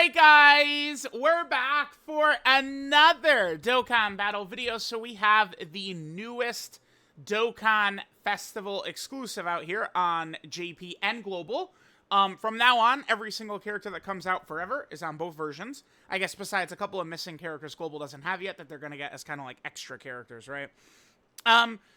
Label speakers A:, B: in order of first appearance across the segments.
A: Alright guys, we're back for another Dokkan battle video. So we have the newest Dokkan Festival exclusive out here on JP and Global. From now on, every single character that comes out forever is on both versions. I guess besides a couple of missing characters Global doesn't have yet that they're going to get as kind of like extra characters, right?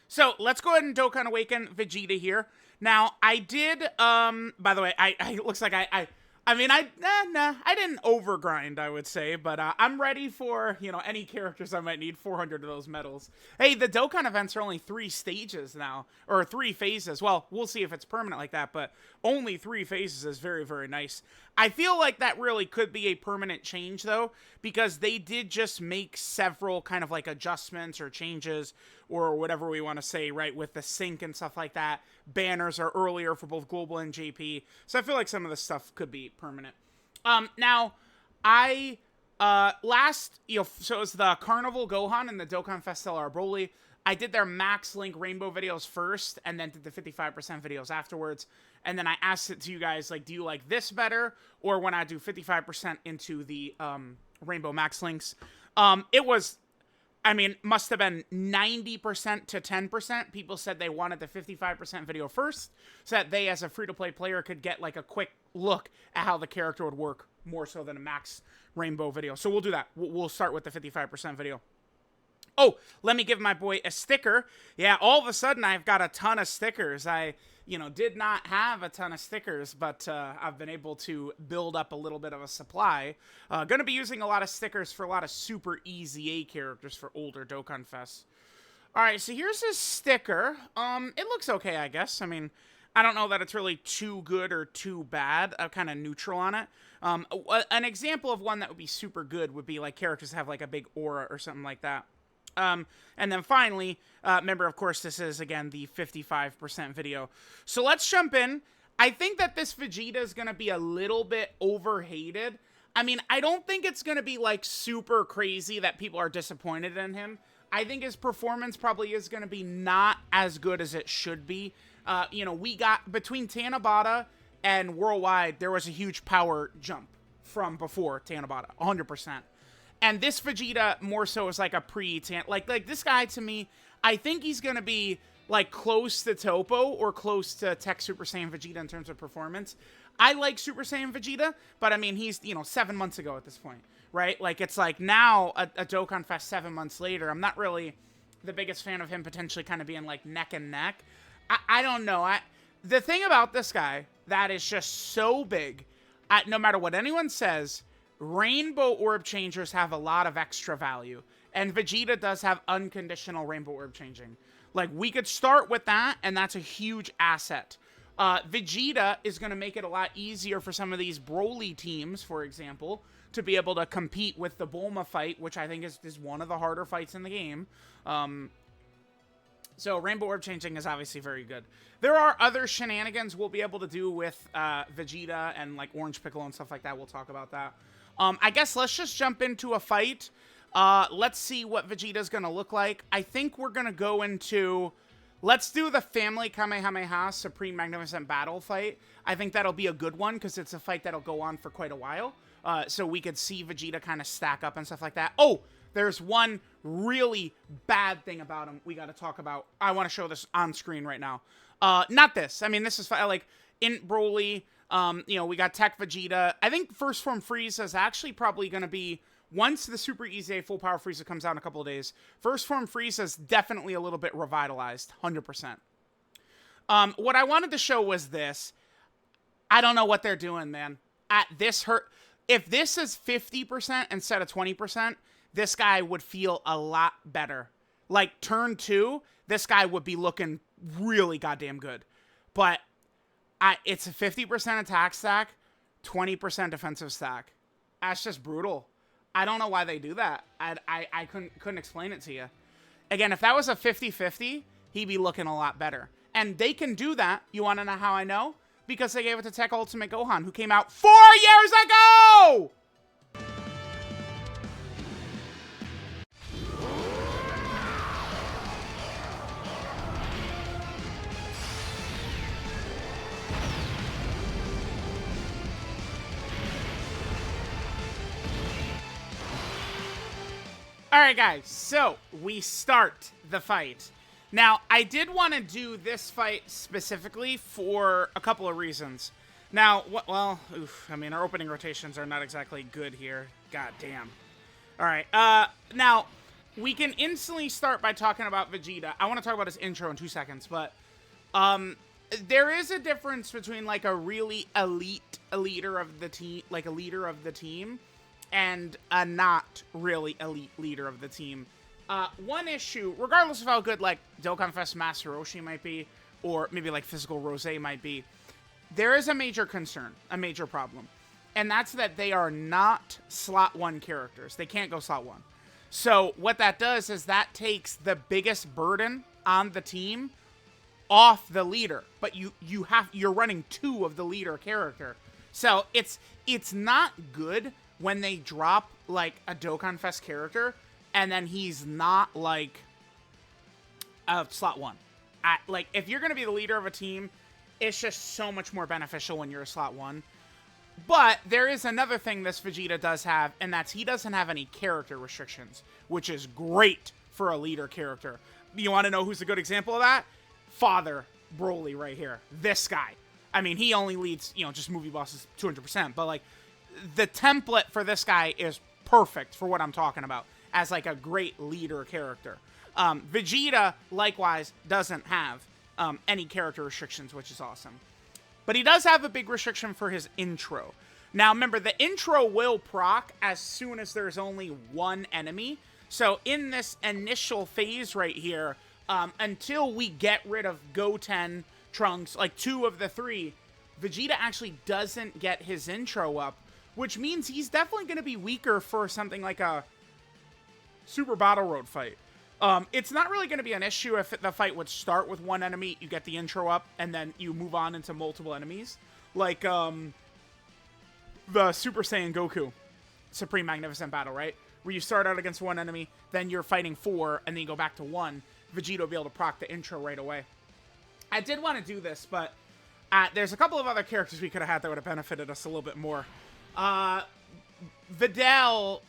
A: So let's go ahead and Dokkan Awaken Vegeta here. Now, I did, by the way, it looks like I didn't overgrind, I would say, but I'm ready for, any characters I might need, 400 of those medals. Hey, the Dokkan events are only 3 stages now, or 3 phases. Well, we'll see if it's permanent like that, but only 3 phases is very, very nice. I feel like that really could be a permanent change, though, because they did just make several kind of like adjustments or changes, or whatever we want to say, right, with the sync and stuff like that. Banners are earlier for both Global and JP, so I feel like some of this stuff could be permanent. Now, so it was the Carnival Gohan and the DOKKANFEST AGL Broly. I did their Max Link Rainbow videos first, and then did the 55% videos afterwards. And then I asked it to you guys, like, do you like this better, or when I do 55% into the Rainbow Max Links? It was, must have been 90% to 10%. People said they wanted the 55% video first, so that they, as a free-to-play player, could get, like, a quick look at how the character would work, more so than a Max Rainbow video. So we'll do that. We'll start with the 55% video. Oh, let me give my boy a sticker. Yeah, all of a sudden, I've got a ton of stickers. I did not have a ton of stickers, but I've been able to build up a little bit of a supply. Going to be using a lot of stickers for a lot of super easy A characters for older Dokkan Fests. All right, so here's his sticker. It looks okay, I guess. I don't know that it's really too good or too bad. I'm kind of neutral on it. An example of one that would be super good would be like characters that have like a big aura or something like that. And then finally, remember, of course, this is, again, the 55% video. So let's jump in. I think that this Vegeta is going to be a little bit overhated. I don't think it's going to be, like, super crazy that people are disappointed in him. I think his performance probably is going to be not as good as it should be. We got, between Tanabata and Worldwide, there was a huge power jump from before Tanabata, 100%. And this Vegeta more so is like a like this guy, to me, I think he's going to be like close to Topo or close to Tech Super Saiyan Vegeta in terms of performance. I like Super Saiyan Vegeta, but he's, 7 months ago at this point, right? Like, it's like now a Dokkan Fest 7 months later, I'm not really the biggest fan of him potentially kind of being like neck and neck. I don't know. The thing about this guy that is just so big, no matter what anyone says, Rainbow Orb Changers have a lot of extra value, and Vegeta does have unconditional Rainbow Orb Changing. Like, we could start with that, and that's a huge asset. Vegeta is going to make it a lot easier for some of these Broly teams, for example, to be able to compete with the Bulma fight, which I think is one of the harder fights in the game. So Rainbow Orb Changing is obviously very good. There are other shenanigans we'll be able to do with Vegeta and, like, Orange Piccolo and stuff like that. We'll talk about that. I guess let's just jump into a fight. Let's see what Vegeta's going to look like. I think we're going to go into... Let's do the Family Kamehameha Supreme Magnificent Battle fight. I think that'll be a good one, because it's a fight that'll go on for quite a while. So we could see Vegeta kind of stack up and stuff like that. Oh, there's one really bad thing about him we got to talk about. I want to show this on screen right now. Not this. This is like in Broly... we got Tech Vegeta. I think First Form Frieza is actually probably going to be, once the Super Easy Full Power Frieza comes out in a couple of days, First Form Frieza is definitely a little bit revitalized, 100%. What I wanted to show was this. I don't know what they're doing, man. If this is 50% instead of 20%, this guy would feel a lot better. Like, turn 2, this guy would be looking really goddamn good. But... it's a 50% attack stack, 20% defensive stack. That's just brutal. I don't know why they do that. I couldn't explain it to you. Again, if that was a 50-50, he'd be looking a lot better. And they can do that. You want to know how I know? Because they gave it to Tech Ultimate Gohan, who came out 4 years ago! Alright, guys, so we start the fight. Now, I did want to do this fight specifically for a couple of reasons. Now, well, I mean, our opening rotations are not exactly good here. God damn. Alright, now, we can instantly start by talking about Vegeta. I want to talk about his intro in 2 seconds, but, there is a difference between, like, a really elite leader of the team, like, a leader of the team, and a not really elite leader of the team. One issue, regardless of how good, like, DOKKANFEST Master Roshi might be, or maybe, like, Physical Rose might be, there is a major concern, a major problem. And that's that they are not slot 1 characters. They can't go slot 1. So, what that does is that takes the biggest burden on the team off the leader. But you're running 2 of the leader character. So, it's not good when they drop, like, a DOKKANFEST character, and then he's not, like, a slot 1. Like, if you're going to be the leader of a team, it's just so much more beneficial when you're a slot 1. But there is another thing this Vegeta does have, and that's he doesn't have any character restrictions, which is great for a leader character. You want to know who's a good example of that? Father Broly right here. This guy. I mean, he only leads, you know, just movie bosses 200%, but, like, the template for this guy is perfect for what I'm talking about as, like, a great leader character. Vegeta, likewise, doesn't have any character restrictions, which is awesome. But he does have a big restriction for his intro. Now, remember, the intro will proc as soon as there's only 1 enemy. So, in this initial phase right here, until we get rid of Goten, Trunks, like 2 of the 3, Vegeta actually doesn't get his intro up, which means he's definitely going to be weaker for something like a Super Battle Road fight. It's not really going to be an issue if the fight would start with 1 enemy, you get the intro up, and then you move on into multiple enemies. Like, the Super Saiyan Goku Supreme Magnificent Battle, right? Where you start out against 1 enemy, then you're fighting 4, and then you go back to 1. Vegeta will be able to proc the intro right away. I did want to do this, but there's a couple of other characters we could have had that would have benefited us a little bit more. Videl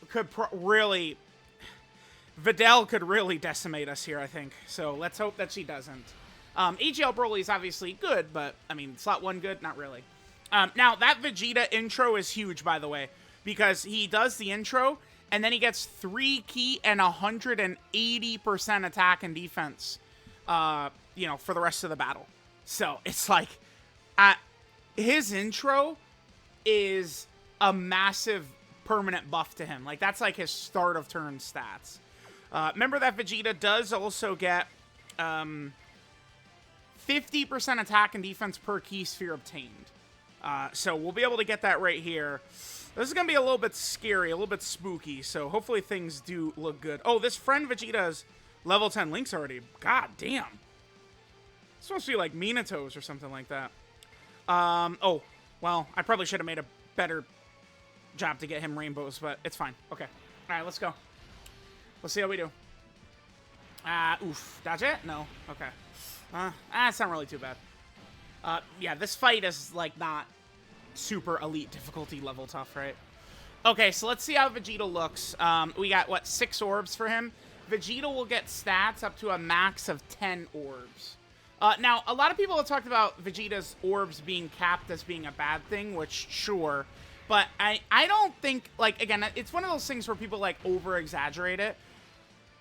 A: could really decimate us here, I think. So let's hope that she doesn't. AGL Broly is obviously good, but, I mean, slot 1 good? Not really. Now, that Vegeta intro is huge, by the way, because he does the intro, and then he gets 3 ki and 180% attack and defense, you know, for the rest of the battle. So, it's like, his intro is a massive permanent buff to him. Like, that's like his start of turn stats. Remember that Vegeta does also get 50% attack and defense per ki sphere obtained. So we'll be able to get that right here. This is going to be a little bit scary, a little bit spooky, so hopefully things do look good. Oh, this friend Vegeta's level 10 links already. God damn. It's supposed to be like Minato's or something like that. Oh, well, I probably should have made a better job to get him rainbows, but it's fine. Okay. All right, let's go. Let's see how we do. Oof. Dodge it? No. Okay. It's not really too bad. Yeah, this fight is, like, not super elite difficulty level tough, right? Okay, so let's see how Vegeta looks. We got, what, 6 orbs for him? Vegeta will get stats up to a max of 10 orbs. Now, a lot of people have talked about Vegeta's orbs being capped as being a bad thing, which, sure. But I don't think, like, again, it's one of those things where people, like, over-exaggerate it.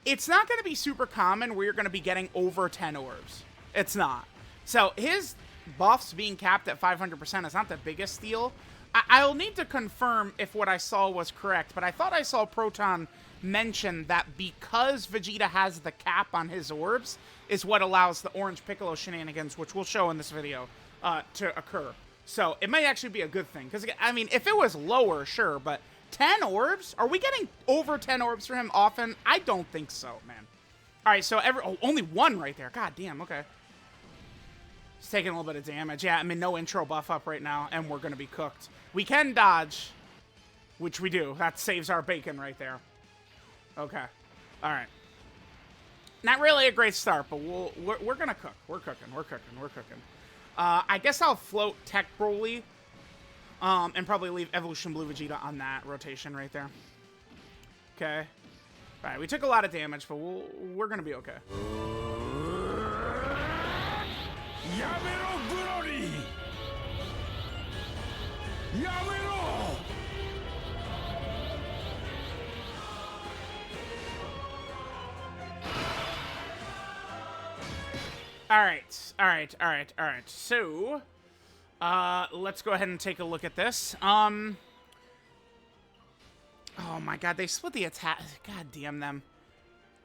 A: It's not going to be super common where you're going to be getting over 10 orbs. It's not. So, his buffs being capped at 500% is not the biggest deal. I'll need to confirm if what I saw was correct, but I thought I saw Proton mention that because Vegeta has the cap on his orbs is what allows the orange Piccolo shenanigans, which we'll show in this video, to occur. So, it might actually be a good thing. Because, I mean, if it was lower, sure, but 10 orbs? Are we getting over 10 orbs for him often? I don't think so, man. All right, so only 1 right there. God damn, okay. He's taking a little bit of damage. Yeah, I mean, no intro buff up right now, and we're going to be cooked. We can dodge, which we do. That saves our bacon right there. Okay. All right. Not really a great start, but we're going to cook. We're cooking. I guess I'll float Tech Broly and probably leave Evolution Blue Vegeta on that rotation right there. Okay. Alright, we took a lot of damage, but we're gonna be okay. Alright. So, let's go ahead and take a look at this. Oh my god, they split the attack. God damn them.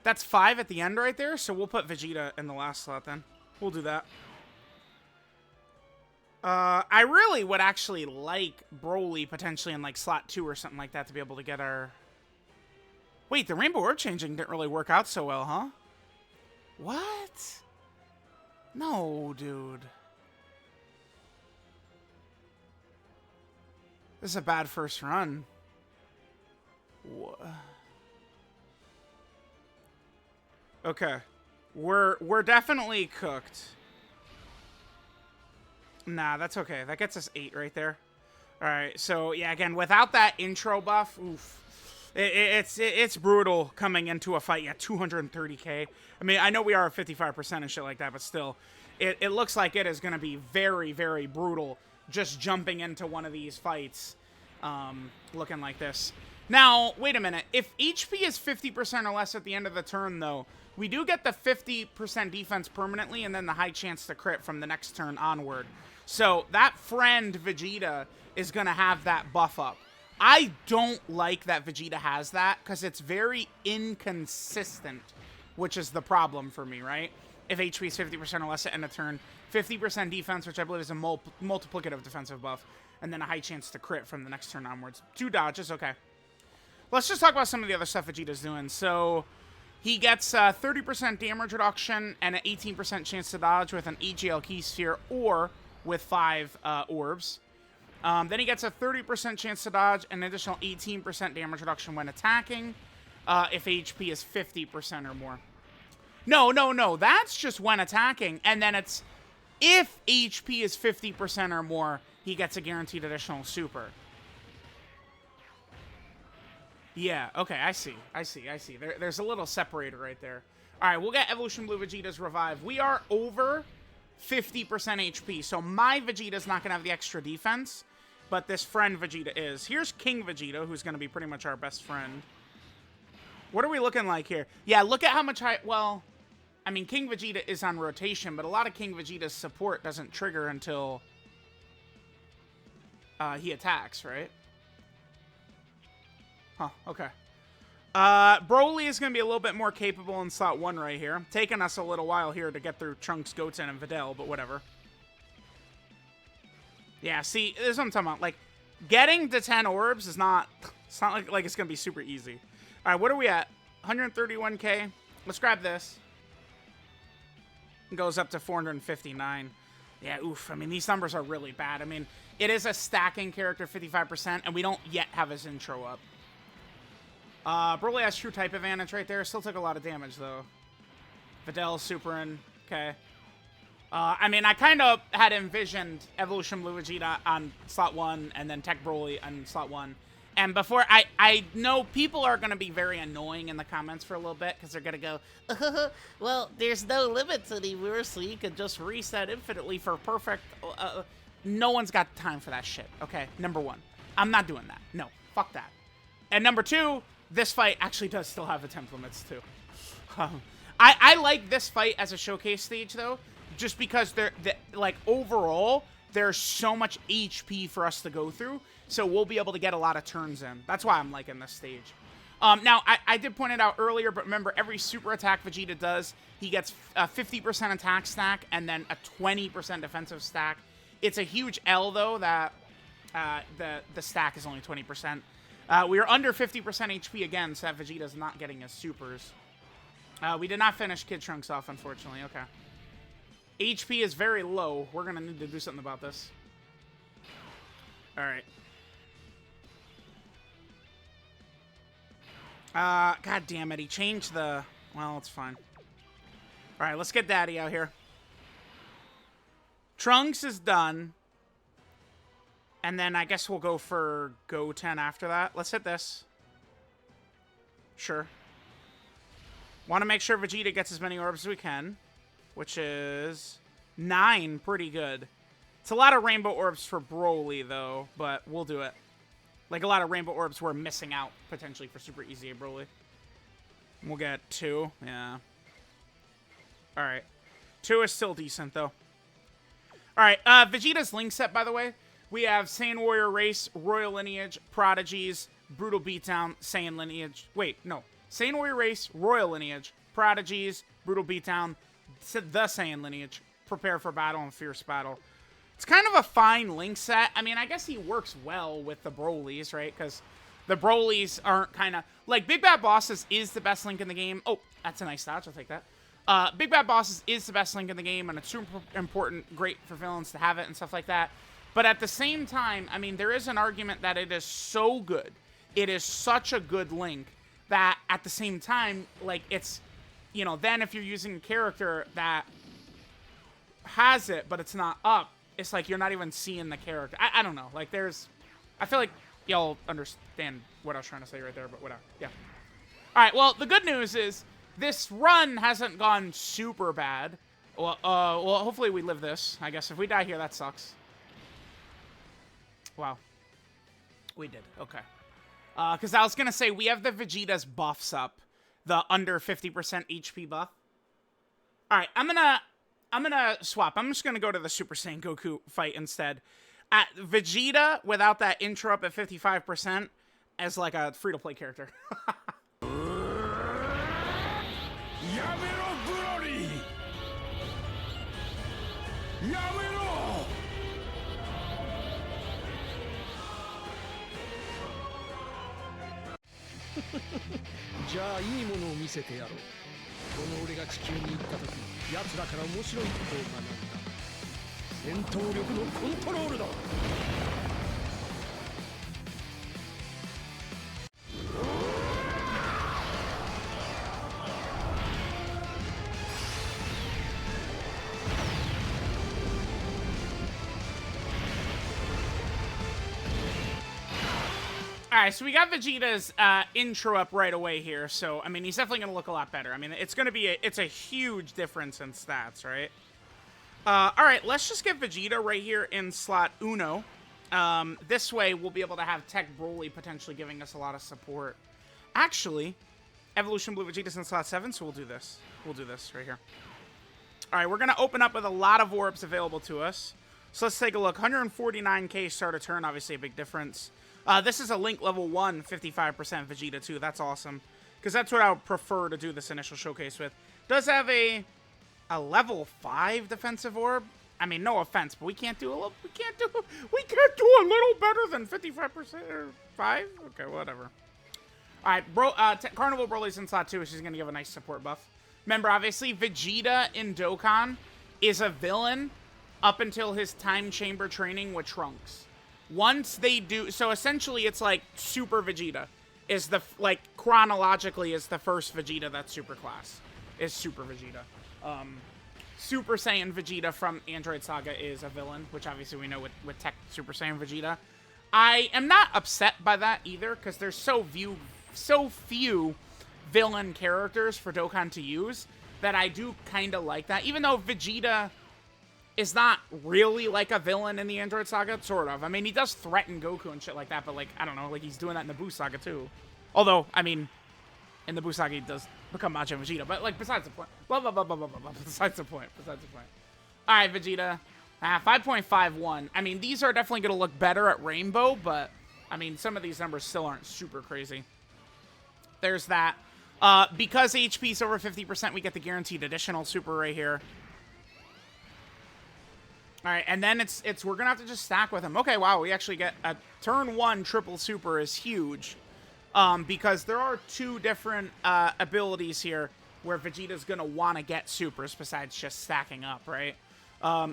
A: That's 5 at the end right there, so we'll put Vegeta in the last slot then. We'll do that. I really would actually like Broly potentially in like slot 2 or something like that to be able to get our... Wait, the Rainbow Orb changing didn't really work out so well, huh? What? No, dude. This is a bad first run. Okay. We're definitely cooked. Nah, that's okay. That gets us 8 right there. Alright, so yeah, again, without that intro buff, oof. It's brutal coming into a fight. Yeah, 230k. I mean, I know we are at 55% and shit like that, but still, it looks like it is going to be very, very brutal just jumping into one of these fights looking like this. Now, wait a minute. If HP is 50% or less at the end of the turn, though, we do get the 50% defense permanently and then the high chance to crit from the next turn onward. So that friend Vegeta is going to have that buff up. I don't like that Vegeta has that because it's very inconsistent, which is the problem for me, right? If HP is 50% or less at end of turn, 50% defense, which I believe is a multiplicative defensive buff, and then a high chance to crit from the next turn onwards. 2 dodges, okay. Let's just talk about some of the other stuff Vegeta's doing. So he gets 30% damage reduction and an 18% chance to dodge with an AGL key sphere or with 5 orbs. Then he gets a 30% chance to dodge and an additional 18% damage reduction when attacking if HP is 50% or more. No. That's just when attacking. And then it's if HP is 50% or more, he gets a guaranteed additional super. Yeah, okay, I see. There's a little separator right there. All right, we'll get Evolution Blue Vegeta's Revive. We are over 50% HP, so my Vegeta's not going to have the extra defense, but this friend Vegeta is. Here's King Vegeta, who's going to be pretty much our best friend. What are we looking like here? Yeah, look at how much well, I mean, King Vegeta is on rotation, but a lot of King Vegeta's support doesn't trigger until he attacks, right? Huh, okay. Broly is going to be a little bit more capable in slot 1 right here. Taking us a little while here to get through Trunks, Goten, and Videl, but whatever. Yeah, see, this is what I'm talking about. Like, getting to 10 orbs is not... It's not like it's going to be super easy. All right, what are we at? 131k. Let's grab this. It goes up to 459. Yeah, oof. I mean, these numbers are really bad. I mean, it is a stacking character, 55%, and we don't yet have his intro up. Broly has true type advantage right there. Still took a lot of damage, though. Videl, Superin. Okay. I mean, I kind of had envisioned Evolution Blue Vegeta on slot 1 and then Tech Broly on slot 1. And before, I know people are going to be very annoying in the comments for a little bit because they're going to go, well, there's no limits anymore, so you can just reset infinitely for perfect... no one's got time for that shit, okay? Number 1. I'm not doing that. No, fuck that. And number 2... This fight actually does still have the temp limits, too. I like this fight as a showcase stage, though, just because like, overall, there's so much HP for us to go through, so we'll be able to get a lot of turns in. That's why I'm liking this stage. Now, I did point it out earlier, but remember, every super attack Vegeta does, he gets a 50% attack stack and then a 20% defensive stack. It's a huge L, though, that the stack is only 20%. We are under 50% HP again, so that Vegeta's not getting his supers. We did not finish Kid Trunks off, unfortunately. Okay. HP is very low. We're going to need to do something about this. Alright. God damn it. He changed the... Well, it's fine. Alright, let's get Daddy out here. Trunks is done. And then I guess we'll go for Goten after that. Let's hit this. Sure. Want to make sure Vegeta gets as many orbs as we can, which is 9. Pretty good. It's a lot of rainbow orbs for Broly, though, but we'll do it. Like, a lot of rainbow orbs we're missing out, potentially, for Super Easy Broly. We'll get 2. Yeah. Alright. 2 is still decent, though. Alright, Vegeta's Link set, by the way. We have Saiyan Warrior Race, Royal Lineage, Prodigies, Brutal Beatdown, Saiyan Lineage. Wait, no. Saiyan Warrior Race, Royal Lineage, Prodigies, Brutal Beatdown, the Saiyan Lineage, Prepare for Battle, and Fierce Battle. It's kind of a fine Link set. I mean, I guess he works well with the Brolys, right? Because the Brolys aren't kind of... Like, Big Bad Bosses is the best Link in the game. Oh, that's a nice dodge. I'll take that. Big Bad Bosses is the best Link in the game, and it's super important, great for villains to have it and stuff like that. But at the same time, I mean, there is an argument that it is so good. It is such a good Link that at the same time, like, it's... You know, then if you're using a character that has it, but it's not up, it's like you're not even seeing the character. I don't know. Like, there's... I feel like y'all understand what I was trying to say right there, but whatever. Yeah. Alright, well, the good news is this run hasn't gone super bad. Well, hopefully we live this. I guess if we die here, that sucks. Wow. We did. Okay. Because I was going to say, we have the Vegeta's buffs up. The under 50% HP buff. Alright, I'm gonna swap. I'm just gonna go to the Super Saiyan Goku fight instead. At Vegeta, without that intro up at 55%, as like a free-to-play character. Alright, so we got Vegeta's intro up right away here, so, I mean, he's definitely going to look a lot better. I mean, it's going to be it's a huge difference in stats, right? Alright, let's just get Vegeta right here in slot Uno. This way, we'll be able to have Tech Broly potentially giving us a lot of support. Actually, Evolution Blue Vegeta's in slot 7, so we'll do this. We'll do this right here. Alright, we're going to open up with a lot of orbs available to us. So let's take a look. 149k start a turn, obviously a big difference. This is a Link level 1, 55% Vegeta too. That's awesome. Because that's what I would prefer to do this initial showcase with. Does have a level 5 defensive orb. I mean, no offense, but we can't do a little better than 55% or 5? Okay, whatever. Alright, Carnival Broly's in slot 2, which is going to give a nice support buff. Remember, obviously, Vegeta in Dokkan is a villain up until his time chamber training with Trunks. Once they do, so essentially it's like Super Vegeta is the, like, chronologically is the first Vegeta that's super class, is Super Vegeta. Super Saiyan Vegeta from Android Saga is a villain, which obviously we know with Tech Super Saiyan Vegeta. I am not upset by that either, because there's so few villain characters for Dokkan to use that I do kind of like that, even though Vegeta is not really like a villain in the Android Saga, sort of. I mean, he does threaten Goku and shit like that, but, like, I don't know, like, he's doing that in the Buu Saga, too. Although, I mean, in the Buu Saga, he does become Majin Vegeta, but, like, besides the point. Blah, blah, blah, blah, blah, blah, blah, besides the point. Alright, Vegeta. 5.51. I mean, these are definitely going to look better at Rainbow, but, I mean, some of these numbers still aren't super crazy. There's that. Because HP's over 50%, we get the guaranteed additional super right here. Alright, and then we're gonna have to just stack with him. Okay, wow, we actually get a turn 1 triple super is huge. Because there are 2 different abilities here where Vegeta's gonna want to get supers besides just stacking up, right?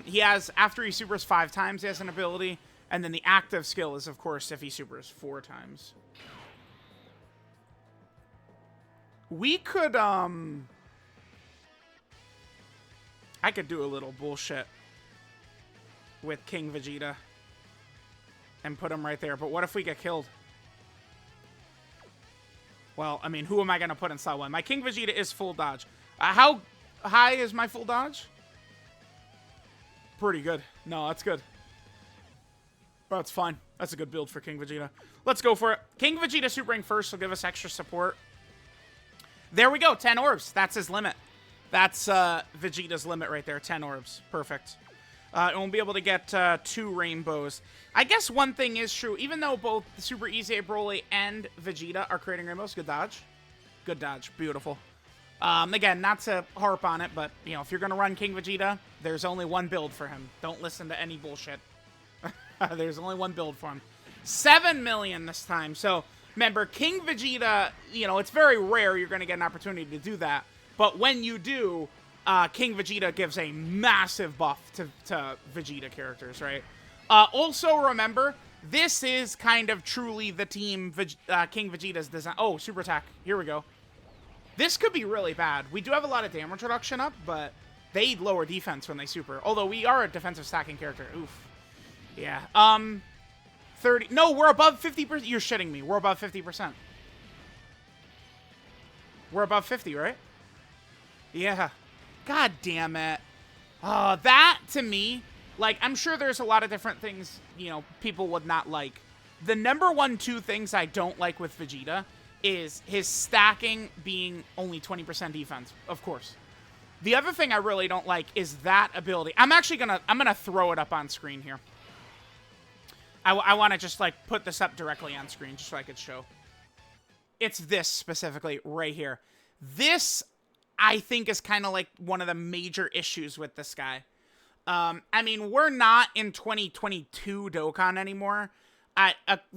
A: He has, after he supers 5 times, he has an ability, and then the active skill is, of course, if he supers 4 times. We could, I could do a little bullshit with King Vegeta and put him right there, but what if we get killed? Well, I mean, who am I going to put in slot 1? My King Vegeta is full dodge. How high is my full dodge? Pretty good. No, that's good. That's fine. That's a good build for King Vegeta. Let's go for it. King Vegeta Super Ring first will give us extra support. There we go. 10 orbs. That's his limit. That's Vegeta's limit right there. 10 orbs. Perfect. And we'll be able to get 2 rainbows. I guess one thing is true. Even though both Super Easy Broly and Vegeta are creating rainbows. Good dodge. Good dodge. Beautiful. Again, not to harp on it, but, you know, if you're going to run King Vegeta, there's only one build for him. Don't listen to any bullshit. There's only one build for him. 7 million this time. So, remember, King Vegeta, you know, it's very rare you're going to get an opportunity to do that. But when you do, King Vegeta gives a massive buff to Vegeta characters, right? Also, remember, this is kind of truly the team King Vegeta's design. Oh, super attack. Here we go. This could be really bad. We do have a lot of damage reduction up, but they lower defense when they super. Although we are a defensive stacking character. Oof. Yeah. 30. No, we're above 50%. You're shitting me. We're above 50%. We're above 50, right? Yeah. God damn it. That, to me, like, I'm sure there's a lot of different things, you know, people would not like. The number 2 things I don't like with Vegeta is his stacking being only 20% defense, of course. The other thing I really don't like is that ability. I'm gonna throw it up on screen here. I want to just, like, put this up directly on screen just so I could show. It's this specifically right here. This, I think, is kind of like one of the major issues with this guy. I mean, we're not in 2022 Dokkan anymore.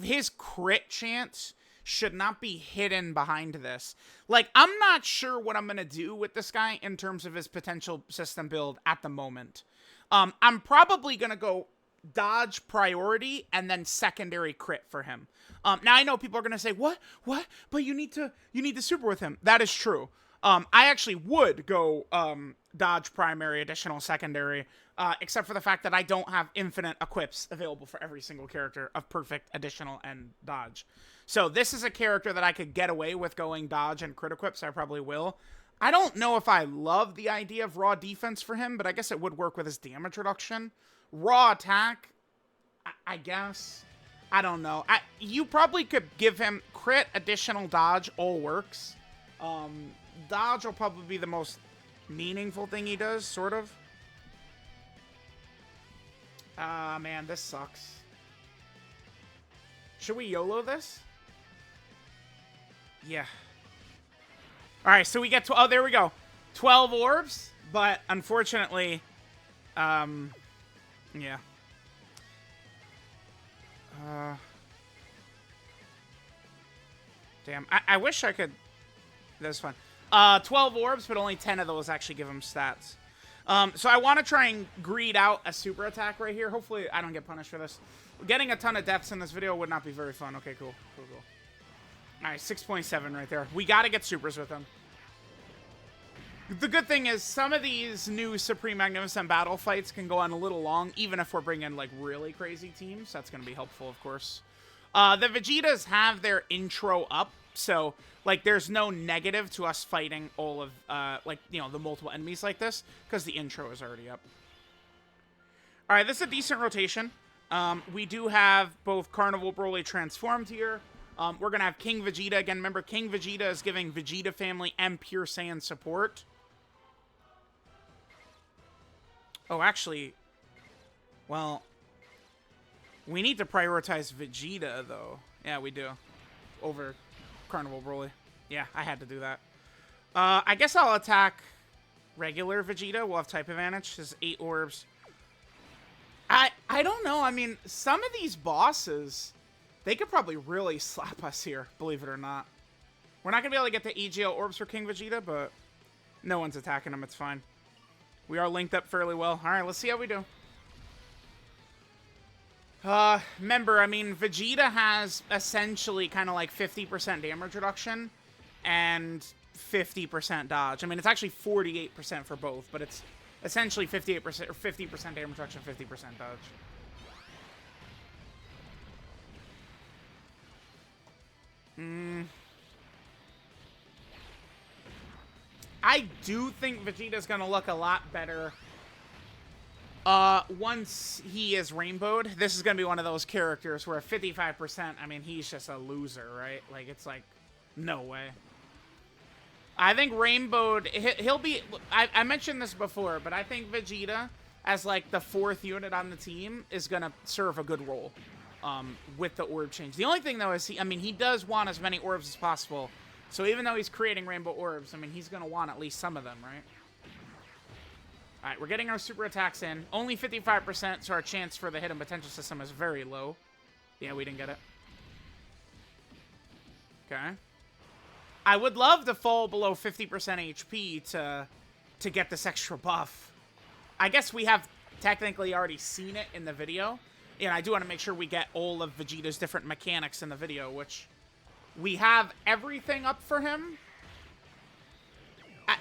A: His crit chance should not be hidden behind this. Like, I'm not sure what I'm going to do with this guy in terms of his potential system build at the moment. I'm probably going to go dodge priority and then secondary crit for him. Now I know people are going to say, what? But you need to super with him. That is true. I actually would go dodge primary, additional secondary, except for the fact that I don't have infinite equips available for every single character of perfect, additional, and dodge. So this is a character that I could get away with going dodge and crit equips. I probably will. I don't know if I love the idea of raw defense for him, but I guess it would work with his damage reduction. Raw attack, I guess. I don't know. You probably could give him crit, additional dodge, all works. Dodge will probably be the most meaningful thing he does, sort of. Ah, man, this sucks. Should we YOLO this? Yeah. Alright, so we get to... Oh, there we go. 12 orbs, but unfortunately... yeah. Damn, I wish I could... That's fun. 12 orbs, but only 10 of those actually give him stats. So I want to try and greed out a super attack right here. Hopefully I don't get punished for this. Getting a ton of deaths in this video would not be very fun. Okay, cool. Cool. Alright, 6.7 right there. We got to get supers with him. The good thing is some of these new Supreme Magnificent battle fights can go on a little long, even if we're bringing, like, really crazy teams. That's going to be helpful, of course. The Vegetas have their intro up, so, like, there's no negative to us fighting all of, like, you know, the multiple enemies like this, because the intro is already up. Alright, this is a decent rotation. We do have both Carnival Broly transformed here. We're going to have King Vegeta. Again, remember, King Vegeta is giving Vegeta family and Pure Saiyan support. Oh, actually, well, we need to prioritize Vegeta, though. Yeah, we do. Over Carnival Broly. Yeah, I had to do that. I guess I'll attack regular Vegeta. We'll have type advantage. His 8 orbs. I don't know. I mean, some of these bosses, they could probably really slap us here, believe it or not. We're not going to be able to get the AGL orbs for King Vegeta, but no one's attacking him. It's fine. We are linked up fairly well. All right, let's see how we do. Remember, I mean, Vegeta has essentially kind of like 50% damage reduction and 50% dodge. I mean, it's actually 48% for both, but it's essentially 58% or 50% damage reduction, 50% dodge. I do think Vegeta's gonna look a lot better once he is rainbowed. This is gonna be one of those characters where 55%, I mean, he's just a loser, right? Like, it's like, no way. I think rainbowed, he'll be, I mentioned this before, but I think Vegeta, as like the 4th unit on the team, is gonna serve a good role with the orb change. The only thing though is he does want as many orbs as possible. So even though he's creating rainbow orbs, I mean, he's gonna want at least some of them, right? Alright, we're getting our super attacks in. Only 55%, so our chance for the hidden potential system is very low. Yeah, we didn't get it. Okay. I would love to fall below 50% HP to get this extra buff. I guess we have technically already seen it in the video. And I do want to make sure we get all of Vegeta's different mechanics in the video, which we have everything up for him.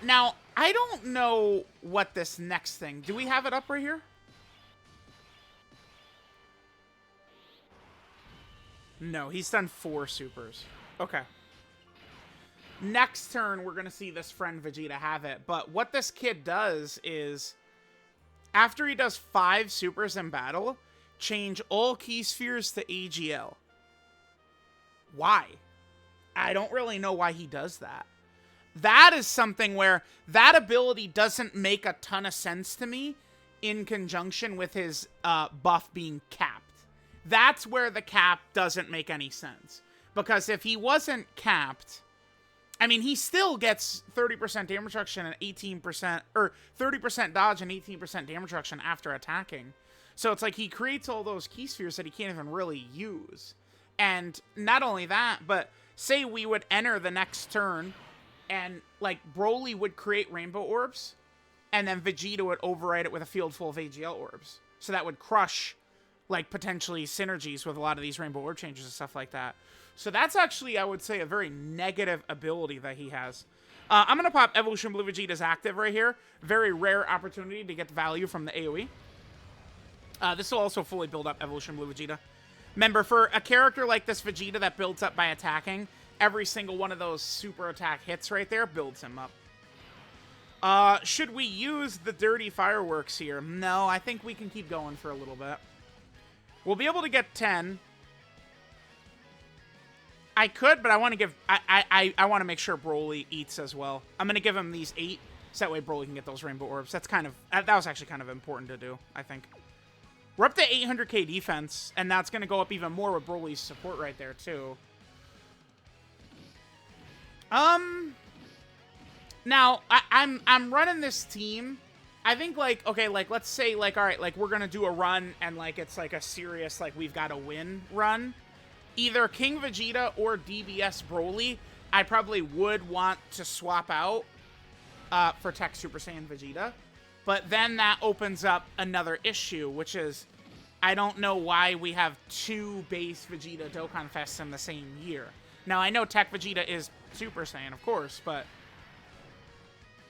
A: Now, I don't know what this next thing... Do we have it up right here? No, he's done 4 supers. Okay. Next turn, we're going to see this friend Vegeta have it. But what this kid does is, after he does 5 supers in battle, change all key spheres to AGL. Why? I don't really know why he does that. That is something where that ability doesn't make a ton of sense to me in conjunction with his buff being capped. That's where the cap doesn't make any sense. Because if he wasn't capped, I mean, he still gets 30% damage reduction and 18%, or 30% dodge and 18% damage reduction after attacking. So it's like he creates all those key spheres that he can't even really use. And not only that, but say we would enter the next turn and, like, Broly would create rainbow orbs, and then Vegeta would override it with a field full of AGL orbs. So that would crush, like, potentially synergies with a lot of these rainbow orb changes and stuff like that. So that's actually, I would say, a very negative ability that he has. I'm going to pop Evolution Blue Vegeta's active right here. Very rare opportunity to get value from the AoE. This will also fully build up Evolution Blue Vegeta. Remember, for a character like this Vegeta that builds up by attacking, every single one of those super attack hits right there builds him up. Should we use the dirty fireworks here? No, I think we can keep going for a little bit. We'll be able to get 10. I could, but I want to give... I want to make sure Broly eats as well. I'm going to give him these 8, so that way Broly can get those rainbow orbs. That's kind of... That was actually kind of important to do, I think. We're up to 800k defense, and that's going to go up even more with Broly's support right there, too. Now, I'm running this team. I think, like, okay, like, let's say, like, all right, like, we're going to do a run, and, like, it's, like, a serious, like, we've got to win run. Either King Vegeta or DBS Broly, I probably would want to swap out for Tech Super Saiyan Vegeta. But then that opens up another issue, which is, I don't know why we have 2 base Vegeta Dokkan Fests in the same year. Now, I know Tech Vegeta is Super Saiyan, of course, but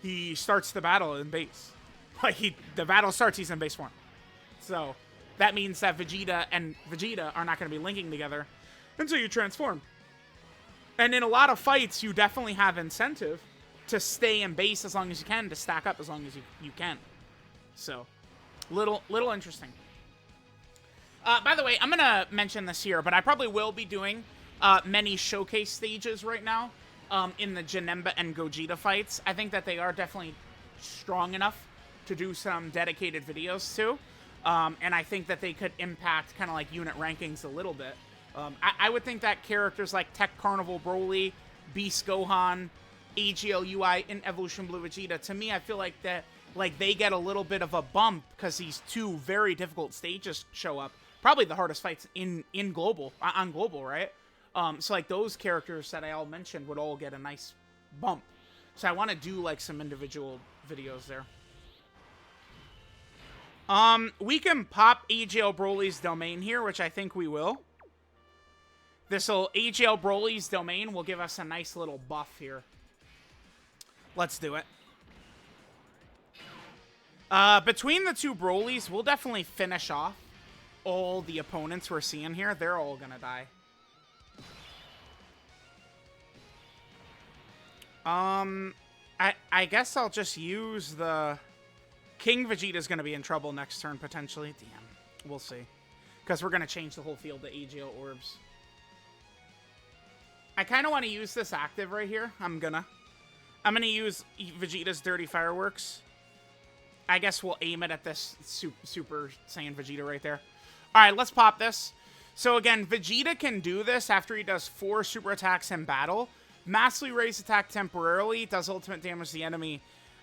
A: he starts the battle in base. Like, the battle starts, he's in base form. So, that means that Vegeta and Vegeta are not going to be linking together until you transform. And in a lot of fights, you definitely have incentive to stay in base as long as you can, to stack up as long as you can. So, little interesting. By the way, I'm going to mention this here, but I probably will be doing many showcase stages right now in the Janemba and Gogeta fights. I think that they are definitely strong enough to do some dedicated videos too. And I think that they could impact kind of like unit rankings a little bit. I would think that characters like Tech Carnival Broly, Beast Gohan, AGL UI, and Evolution Blue Vegeta, to me, I feel like that, like, they get a little bit of a bump because these 2 very difficult stages show up. Probably the hardest fights on global, right? So, like, those characters that I all mentioned would all get a nice bump. So I want to do, like, some individual videos there. We can pop AGL Broly's domain here, which I think we will. This'll, AGL Broly's domain will give us a nice little buff here. Let's do it. Between the 2 Brolys, we'll definitely finish off all the opponents we're seeing here. They're all gonna die. I guess I'll just use the... King Vegeta's going to be in trouble next turn, potentially. Damn. We'll see. Because we're going to change the whole field to AGL orbs. I kind of want to use this active right here. I'm going to use Vegeta's Dirty Fireworks. I guess we'll aim it at this Super Saiyan Vegeta right there. Alright, let's pop this. So again, Vegeta can do this after he does 4 super attacks in battle. Massively raise attack temporarily, does ultimate damage to the enemy.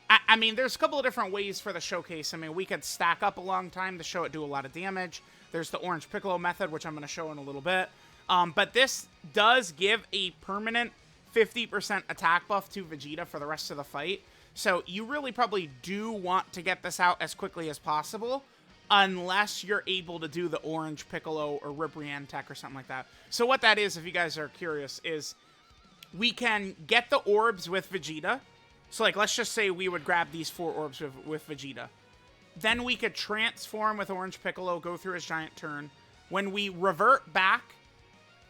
A: I mean, there's a couple of different ways for the showcase. I mean, we could stack up a long time to show it do a lot of damage. There's the orange Piccolo method, which I'm going to show in a little bit. But this does give a permanent 50% attack buff to Vegeta for the rest of the fight. So you really probably do want to get this out as quickly as possible, unless you're able to do the orange Piccolo or Ribrianne tech or something like that. So what that is, if you guys are curious, is we can get the orbs with Vegeta. So, like, let's just say we would grab these 4 orbs with Vegeta. Then we could transform with Orange Piccolo, go through his giant turn. When we revert back,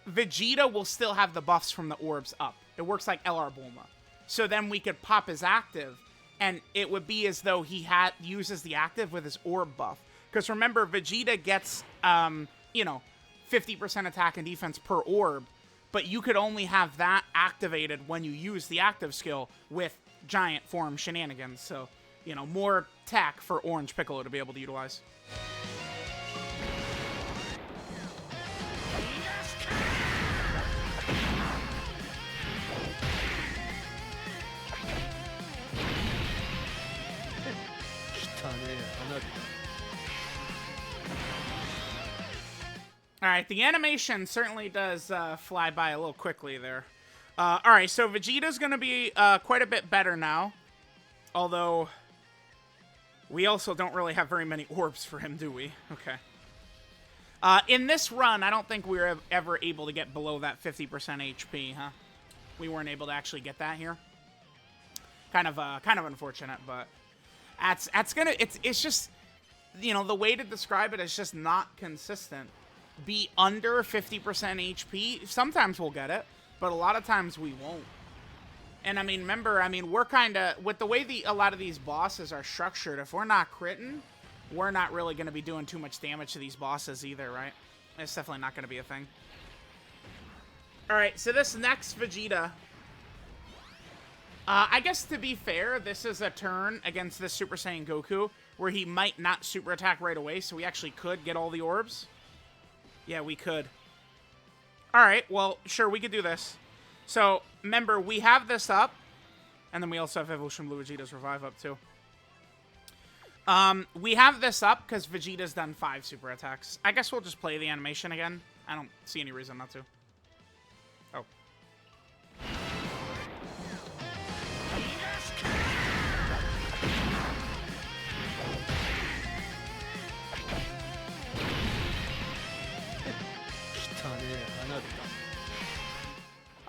A: Vegeta will still have the buffs from the orbs up. It works like LR Bulma. So then we could pop his active, and it would be as though he uses the active with his orb buff. Because remember, Vegeta gets, you know, 50% attack and defense per orb, but you could only have that activated when you use the active skill with giant form shenanigans. So, you know, more tech for Orange Piccolo to be able to utilize. Alright, the animation certainly does fly by a little quickly there. Alright, so Vegeta's going to be quite a bit better now. Although, we also don't really have very many orbs for him, do we? Okay. In this run, I don't think we were ever able to get below that 50% HP, huh? We weren't able to actually get that here. Kind of unfortunate, but it's just, you know, the way to describe it is just not consistent. Be under 50% HP. Sometimes we'll get it, but a lot of times we won't. And I mean, remember, I mean, we're kind of, with the way a lot of these bosses are structured, if we're not critting, we're not really going to be doing too much damage to these bosses either, right? It's definitely not going to be a thing. Alright, so this next Vegeta, I guess to be fair, this is a turn against this Super Saiyan Goku where he might not super attack right away, so we actually could get all the orbs. Yeah, we could. Alright, well, sure, we could do this. So, remember, we have this up, and then we also have Evolution Blue Vegeta's Revive up, too. We have this up because Vegeta's done 5 super attacks. I guess we'll just play the animation again. I don't see any reason not to. Oh.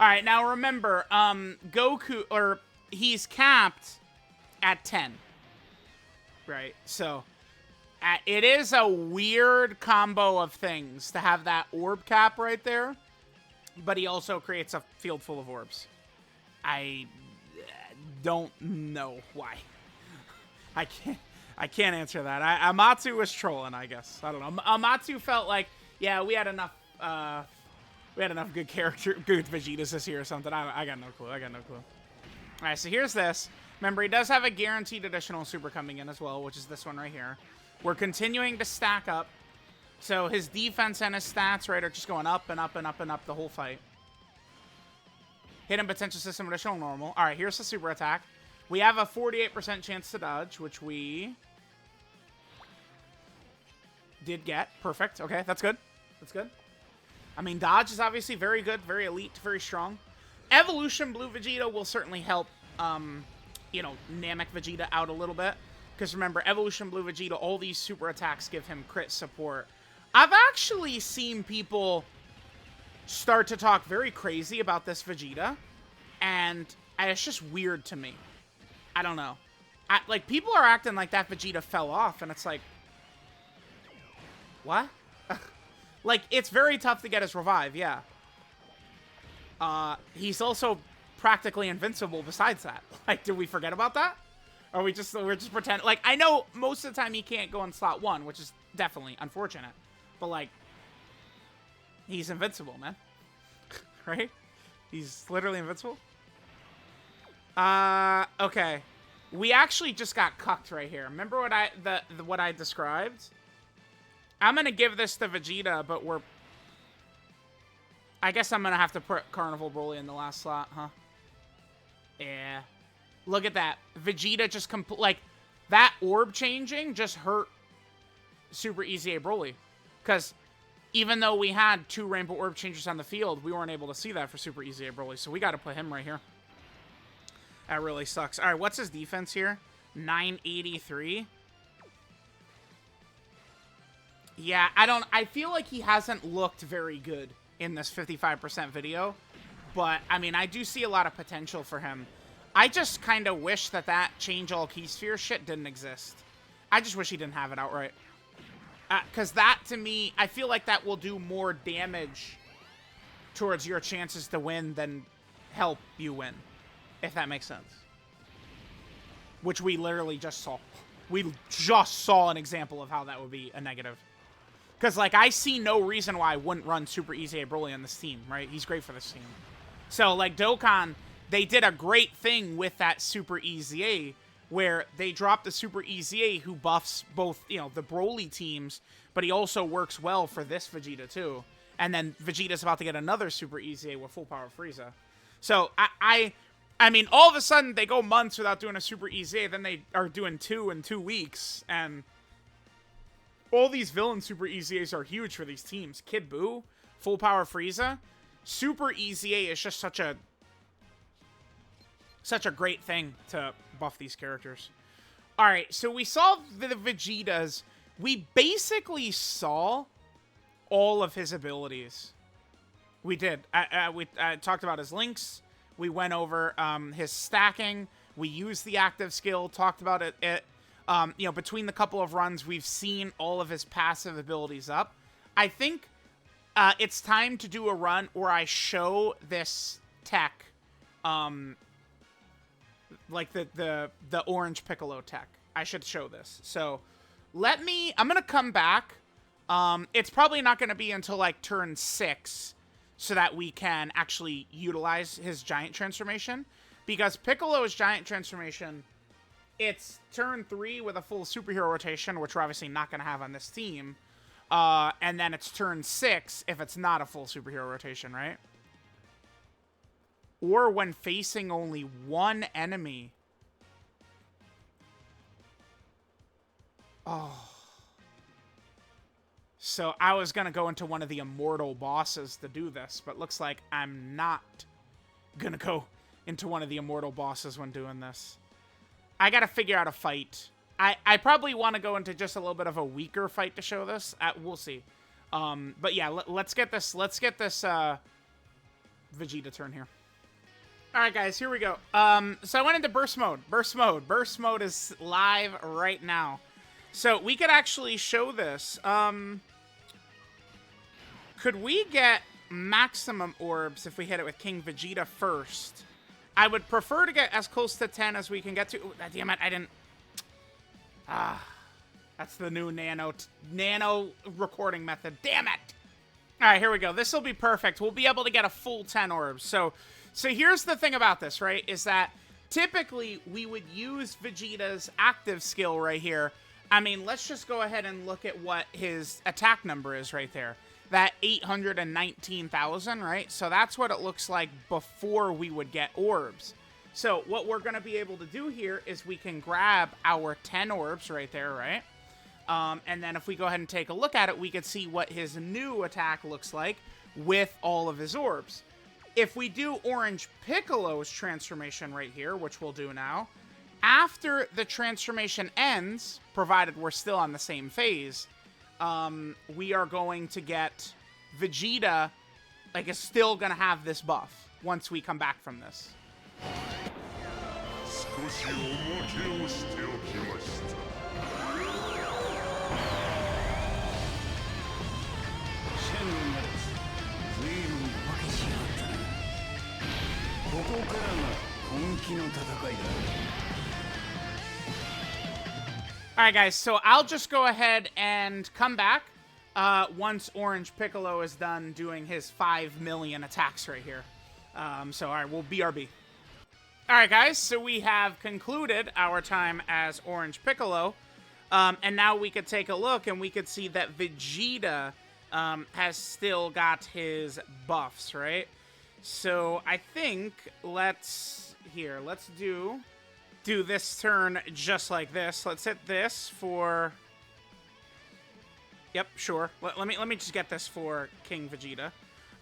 A: Alright, now remember, Goku, or he's capped at 10. Right, so it is a weird combo of things to have that orb cap right there, but he also creates a field full of orbs. I don't know why. I can't answer that. Amatsu was trolling, I guess. I don't know. Amatsu felt like, yeah, we had enough good Vegetas this year or something. I got no clue. I got no clue. All right, so here's this. Remember, he does have a guaranteed additional super coming in as well, which is this one right here. We're continuing to stack up. So his defense and his stats, right, are just going up and up and up and up the whole fight. Hidden potential system additional normal. All right, here's the super attack. We have a 48% chance to dodge, which we did get. Perfect. Okay, that's good. That's good. I mean, dodge is obviously very good, very elite, very strong. Evolution Blue Vegeta will certainly help, you know, Namek Vegeta out a little bit. Because remember, Evolution Blue Vegeta, all these super attacks give him crit support. I've actually seen people start to talk very crazy about this Vegeta. And it's just weird to me. I don't know. Like, people are acting like that Vegeta fell off. And it's like, what? Like, it's very tough to get his revive, yeah. He's also practically invincible besides that. Like, did we forget about that? Or we're just pretending? Like, I know most of the time he can't go in slot 1, which is definitely unfortunate. But, like, he's invincible, man. Right? He's literally invincible. Okay. We actually just got cucked right here. Remember what what I described? I'm gonna give this to Vegeta, but I guess I'm gonna have to put Carnival Broly in the last slot, huh? Yeah. Look at that. Vegeta just like, that orb changing just hurt Super Easy A Broly. Because even though we had 2 Rainbow Orb changers on the field, we weren't able to see that for Super Easy A Broly. So we gotta put him right here. That really sucks. Alright, what's his defense here? 983. Yeah, I feel like he hasn't looked very good in this 55% video. But, I mean, I do see a lot of potential for him. I just kind of wish that change all key sphere shit didn't exist. I just wish he didn't have it outright. Because that, to me, I feel like that will do more damage towards your chances to win than help you win. If that makes sense. Which we literally just saw. We just saw an example of how that would be a negative. Because, like, I see no reason why I wouldn't run Super Easy A Broly on this team, right? He's great for this team. So, like, Dokkan, they did a great thing with that Super Easy A, where they dropped the Super Easy A who buffs both, you know, the Broly teams, but he also works well for this Vegeta, too. And then Vegeta's about to get another Super Easy A with full power Frieza. So, I mean, all of a sudden, they go months without doing a Super Easy A, then they are doing 2 in 2 weeks, and all these villain Super Easy A's are huge for these teams. Kid Buu, full power Frieza. Super Easy A is just such a great thing to buff these characters. Alright, so we saw the Vegetas. We basically saw all of his abilities. We did. We talked about his links. We went over his stacking. We used the active skill, talked about it. You know, between the couple of runs, we've seen all of his passive abilities up. I think it's time to do a run where I show this tech, like the orange Piccolo tech. I should show this. So I'm gonna come back. It's probably not gonna be until like turn 6 so that we can actually utilize his giant transformation, because Piccolo's giant transformation, it's turn 3 with a full superhero rotation, which we're obviously not going to have on this team. And then it's turn 6 if it's not a full superhero rotation, right? Or when facing only one enemy. Oh. So I was going to go into one of the immortal bosses to do this, but looks like I'm not going to go into one of the immortal bosses when doing this. I gotta figure out a fight. I probably want to go into just a little bit of a weaker fight to show this. We'll see. But yeah, let's get this Vegeta turn here. All right, guys, here we go. So I went into burst mode. Burst mode is live right now. So we could actually show this. Could we get maximum orbs if we hit it with King Vegeta first? I would prefer to get as close to 10 as we can get to. Ooh, damn it, I didn't. That's the new nano recording method. Damn it. All right, here we go. This will be perfect. We'll be able to get a full 10 orbs. So here's the thing about this, right? Is that typically we would use Vegeta's active skill right here. I mean, let's just go ahead and look at what his attack number is right there. That 819,000, right? So that's what it looks like before we would get orbs. So what we're going to be able to do here is we can grab our 10 orbs right there, right? And then if we go ahead and take a look at it, we can see what his new attack looks like with all of his orbs. If we do Orange Piccolo's transformation right here, which we'll do now, after the transformation ends, provided we're still on the same phase, we are going to get Vegeta, like, is still going to have this buff once we come back from this. Alright guys, so I'll just go ahead and come back once Orange Piccolo is done doing his 5 million attacks right here. Alright, we'll BRB. Alright guys, so we have concluded our time as Orange Piccolo. And now we could take a look and we could see that Vegeta has still got his buffs, right? So I think let's do this turn just like this. Let's hit this for... Yep, sure. Let me just get this for King Vegeta.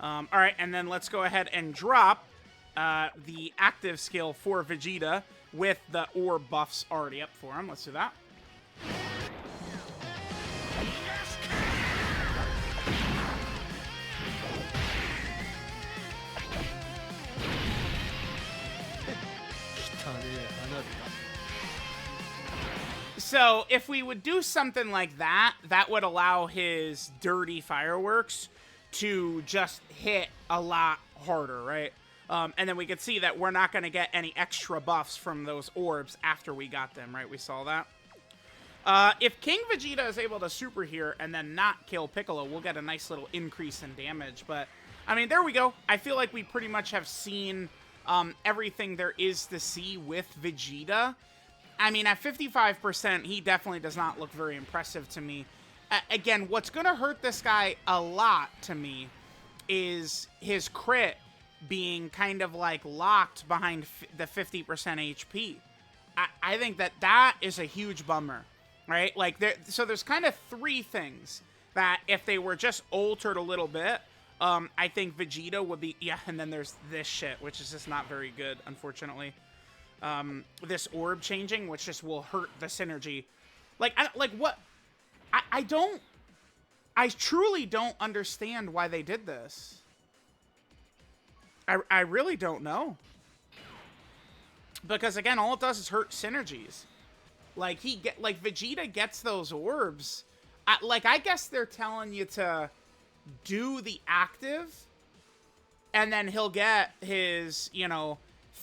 A: All right, and then let's go ahead and drop the active skill for Vegeta with the orb buffs already up for him. Let's do that. So, if we would do something like that, that would allow his dirty fireworks to just hit a lot harder, right? And then we could see that we're not going to get any extra buffs from those orbs after we got them, right? We saw that. If King Vegeta is able to super here and then not kill Piccolo, we'll get a nice little increase in damage. But, I mean, there we go. I feel like we pretty much have seen everything there is to see with Vegeta. I mean, at 55%, he definitely does not look very impressive to me. Again, what's going to hurt this guy a lot to me is his crit being kind of like locked behind the 50% HP. I think that is a huge bummer, right? Like, so there's kind of three things that if they were just altered a little bit, I think Vegeta would be... Yeah, and then there's this shit, which is just not very good, unfortunately. This orb changing, which just will hurt the synergy. I truly don't understand why they did this. I really don't know. Because again, all it does is hurt synergies. Like Vegeta gets those orbs. I guess they're telling you to do the active, and then he'll get his,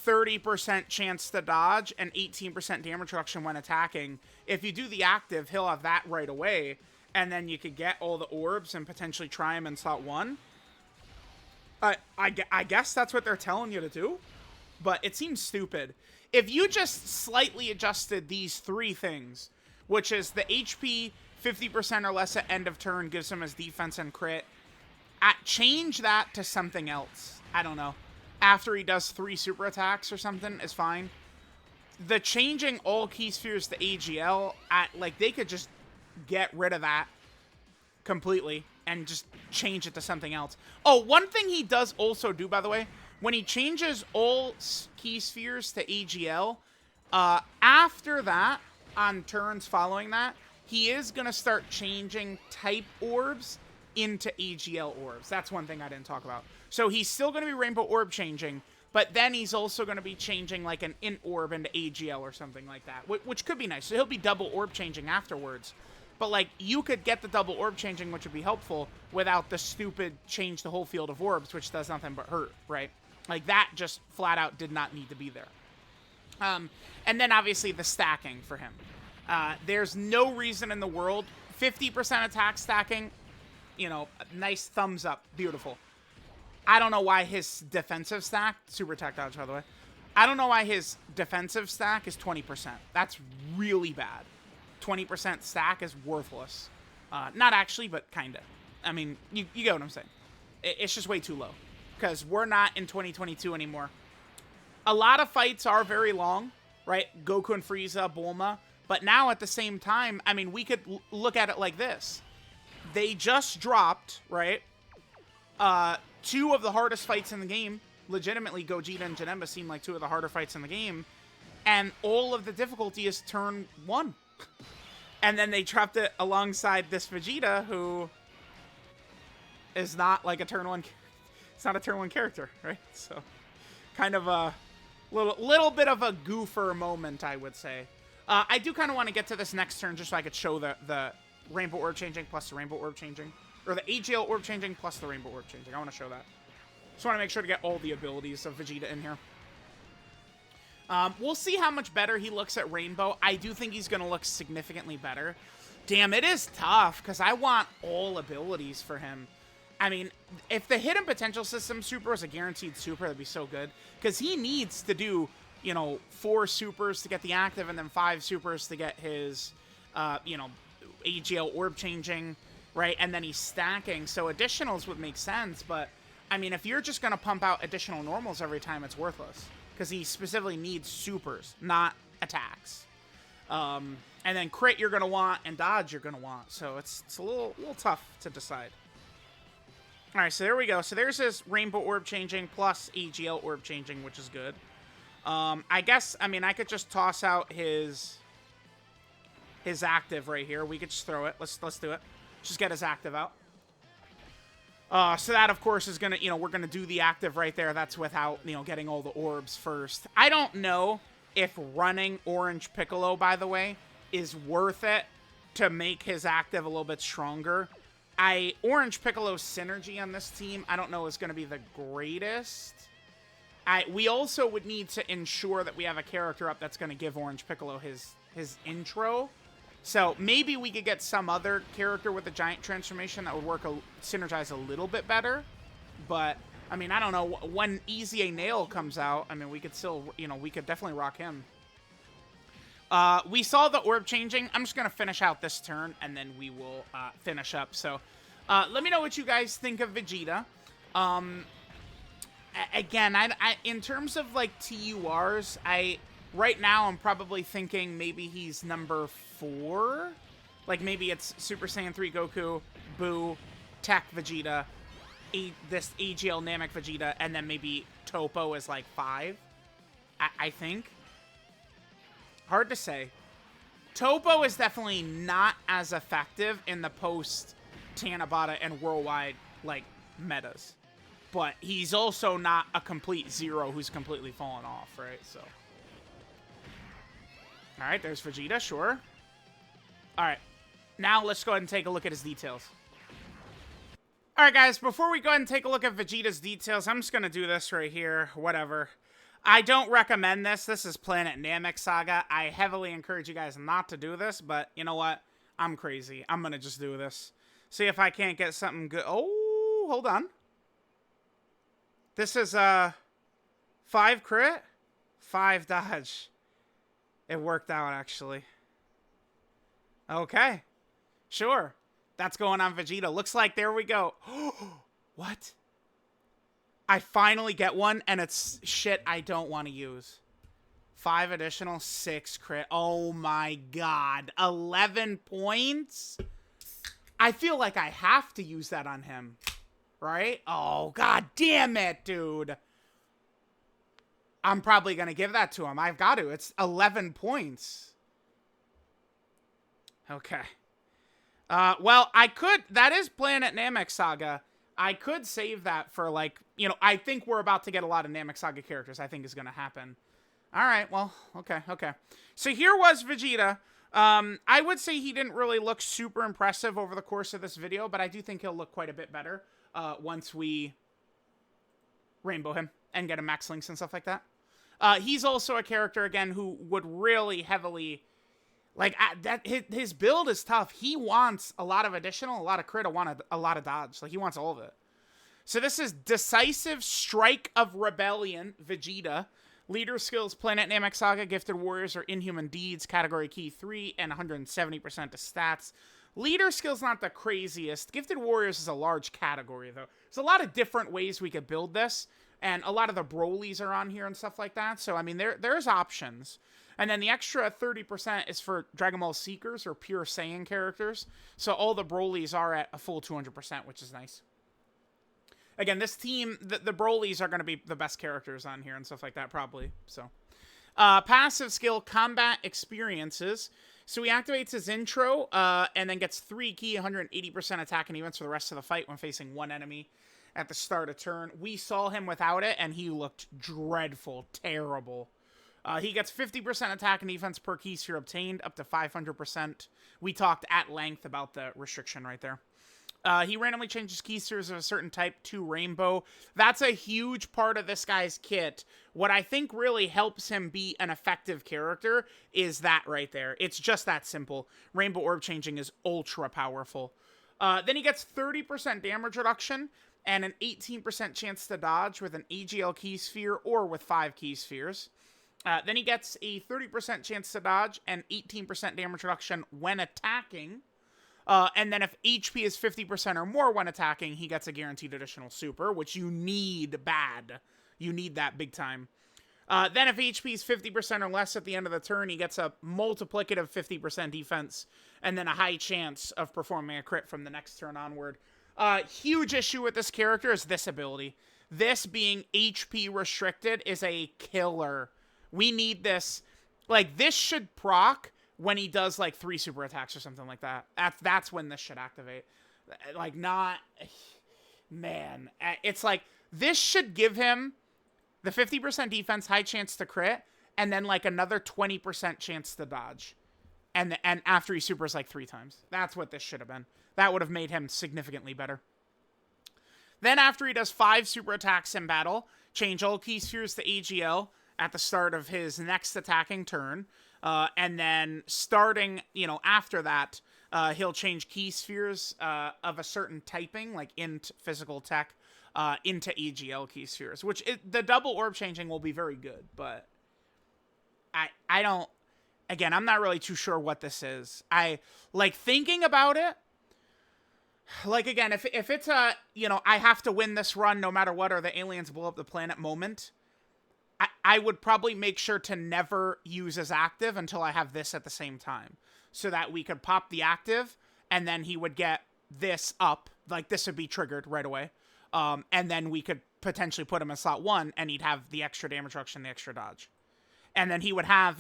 A: 30% chance to dodge and 18% damage reduction when attacking. If you do the active, he'll have that right away, and then you could get all the orbs and potentially try him in slot 1. I guess that's what they're telling you to do, but it seems stupid. If you just slightly adjusted these three things, which is the HP 50% or less at end of turn gives him his defense and crit, change that to something else. I don't know. After he does 3 super attacks or something is fine. The changing all key spheres to AGL, they could just get rid of that completely and just change it to something else. Oh, one thing he does also do, by the way, when he changes all key spheres to AGL, after that, on turns following that, he is going to start changing type orbs into AGL orbs. That's one thing I didn't talk about. So he's still going to be Rainbow Orb changing, but then he's also going to be changing like an Int Orb into AGL or something like that, which could be nice. So he'll be double orb changing afterwards. But like, you could get the double orb changing, which would be helpful, without the stupid change the whole field of orbs, which does nothing but hurt, right? Like, that just flat out did not need to be there. And then obviously the stacking for him. There's no reason in the world. 50% attack stacking, nice thumbs up, beautiful. I don't know why his defensive stack, super attack dodge, by the way. I don't know why his defensive stack is 20%. That's really bad. 20% stack is worthless. Not actually, but kind of. I mean, you get what I'm saying. It's just way too low. Because we're not in 2022 anymore. A lot of fights are very long, right? Goku and Frieza, Bulma. But now at the same time, I mean, we could look at it like this. They just dropped, right? 2 of the hardest fights in the game. Legitimately, Gogeta and Janemba seem like 2 of the harder fights in the game. And all of the difficulty is turn 1. And then they dropped it alongside this Vegeta, who is not like a turn 1. It's not a turn 1 character, right? So, kind of a little bit of a goofer moment, I would say. I do kind of want to get to this next turn just so I could show the Rainbow Orb changing plus the Rainbow Orb changing. Or the AGL Orb changing plus the Rainbow Orb changing. I want to show that. Just want to make sure to get all the abilities of Vegeta in here. We'll see how much better he looks at Rainbow. I do think he's going to look significantly better. Damn, it is tough, because I want all abilities for him. I mean, if the hidden potential system super was a guaranteed super, that'd be so good. Because he needs to do, you know, 4 supers to get the active, and then 5 supers to get his, you know, AGL orb changing, right? And then he's stacking, so additionals would make sense, but, I mean, if you're just going to pump out additional normals every time, it's worthless. Because he specifically needs supers, not attacks. And then crit you're going to want, and dodge you're going to want. So it's a little tough to decide. Alright, so there we go. So there's his Rainbow Orb changing plus AGL Orb changing, which is good. I guess, I mean, I could just toss out his active right here. We could just throw it. Let's do it. Just get his active out. So that, of course, is going to, you know, we're going to do the active right there. That's without, you know, getting all the orbs first. I don't know if running Orange Piccolo, by the way, is worth it to make his active a little bit stronger. Orange Piccolo's synergy on this team, I don't know, is going to be the greatest. We also would need to ensure that we have a character up that's going to give Orange Piccolo his intro. So maybe we could get some other character with a giant transformation that would synergize a little bit better. But, I mean, I don't know. When Easy A Nail comes out, I mean, we could still, you know, we could definitely rock him. We saw the orb changing. I'm just going to finish out this turn, and then we will finish up. So, let me know what you guys think of Vegeta. Again, in terms of, like, TURs, right now I'm probably thinking maybe he's number 4. Like, maybe it's Super Saiyan 3 Goku, Boo, Tech Vegeta, this AGL Namek Vegeta, and then maybe Topo is, like, 5. I think. Hard to say. Topo is definitely not as effective in the post-Tanabata and worldwide, like, metas. But he's also not a complete zero who's completely fallen off, right? So. Alright, there's Vegeta, sure. Alright. Now let's go ahead and take a look at his details. Alright, guys, before we go ahead and take a look at Vegeta's details, I'm just going to do this right here. Whatever. I don't recommend this. This is Planet Namek Saga. I heavily encourage you guys not to do this, but you know what? I'm crazy. I'm going to just do this. See if I can't get something good. Oh, hold on. This is 5 crit, 5 dodge. It worked out, actually. Okay. Sure. That's going on Vegeta. Looks like there we go. What? I finally get one, and it's shit I don't want to use. 5 additional, 6 crit. Oh my god. 11 points? I feel like I have to use that on him. Right? Oh, god damn it, dude. I'm probably going to give that to him. I've got to. It's 11 points. Okay. Well, I could... That is Planet Namek Saga. I could save that for, like... You know, I think we're about to get a lot of Namek Saga characters. I think is going to happen. Alright, well, okay. So here was Vegeta. I would say he didn't really look super impressive over the course of this video, but I do think he'll look quite a bit better once we rainbow him and get him max links and stuff like that. He's also a character, again, who would really heavily... Like, his build is tough. He wants a lot of additional, a lot of crit, a lot of dodge. Like, he wants all of it. So this is Decisive Strike of Rebellion, Vegeta. Leader skills, Planet Namek Saga, Gifted Warriors, or Inhuman Deeds, category key 3, and 170% to stats. Leader skills not the craziest. Gifted Warriors is a large category, though. There's a lot of different ways we could build this, and a lot of the Brolys are on here and stuff like that. So, I mean, there's options. And then the extra 30% is for Dragon Ball Seekers or Pure Saiyan characters. So all the Brolys are at a full 200%, which is nice. Again, this team, the Brolys are going to be the best characters on here and stuff like that, probably. So, passive skill, Combat Experiences. So he activates his intro, and then gets 3 key 180% attack and events for the rest of the fight when facing one enemy at the start of turn. We saw him without it, and he looked dreadful, terrible. He gets 50% attack and defense per key sphere obtained, up to 500%. We talked at length about the restriction right there. He randomly changes key spheres of a certain type to rainbow. That's a huge part of this guy's kit. What I think really helps him be an effective character is that right there. It's just that simple. Rainbow orb changing is ultra powerful. Then he gets 30% damage reduction and an 18% chance to dodge with an AGL key sphere or with 5 key spheres. Then he gets a 30% chance to dodge and 18% damage reduction when attacking. And then if HP is 50% or more when attacking, he gets a guaranteed additional super, which you need bad. You need that big time. Then if HP is 50% or less at the end of the turn, he gets a multiplicative 50% defense, and then a high chance of performing a crit from the next turn onward. Huge issue with this character is this ability. This being HP restricted is a killer. We need this. Like, this should proc when he does, like, 3 super attacks or something like that. That's when this should activate. Like, not... Man. It's like, this should give him the 50% defense, high chance to crit, and then, like, another 20% chance to dodge. And after he supers, like, 3 times. That's what this should have been. That would have made him significantly better. Then after he does 5 super attacks in battle, change all key spheres to AGL at the start of his next attacking turn. And then starting, after that, he'll change key spheres of a certain typing, like int, physical, tech, into AGL key spheres, which the double orb changing will be very good, but I don't, again, I'm not really too sure what this is. Like, thinking about it, like, again, if it's a, I have to win this run no matter what, or the aliens blow up the planet moment, I would probably make sure to never use as active until I have this at the same time, so that we could pop the active, and then he would get this up, like, this would be triggered right away, and then we could potentially put him in slot 1, and he'd have the extra damage reduction, the extra dodge. And then he would have,